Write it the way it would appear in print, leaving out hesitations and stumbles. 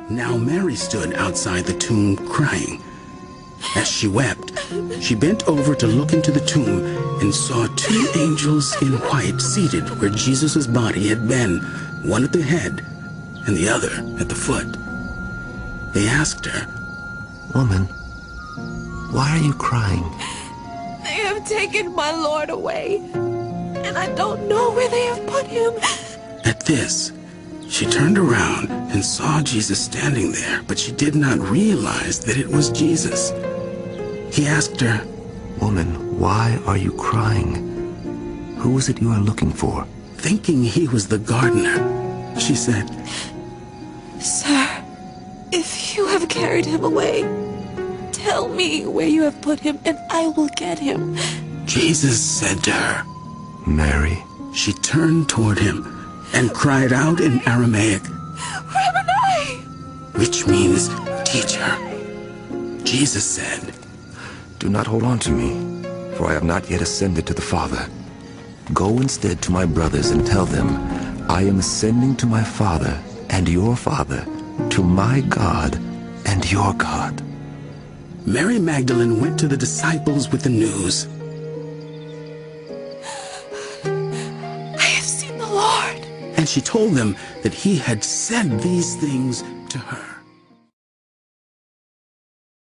Now Mary stood outside the tomb crying. As she wept, she bent over to look into the tomb and saw two angels in white seated where Jesus' body had been, one at the head and the other at the foot. They asked her, "Woman, why are you crying?" "They have taken my Lord away, and I don't know where they have put him." At this, she turned around and saw Jesus standing there, but she did not realize that it was Jesus. He asked her, "Woman, why are you crying? Who is it you are looking for?" Thinking he was the gardener, she said, "Sir, if you have carried him away, tell me where you have put him, and I will get him." Jesus said to her, "Mary." She turned toward him and cried out in Aramaic, "Rabboni!" which means teacher. Jesus said, "Do not hold on to me, for I have not yet ascended to the Father. Go instead to my brothers and tell them, I am ascending to my Father and your Father, to my God and your God." Mary Magdalene went to the disciples with the news. "I have seen the Lord." And she told them that he had said these things to her.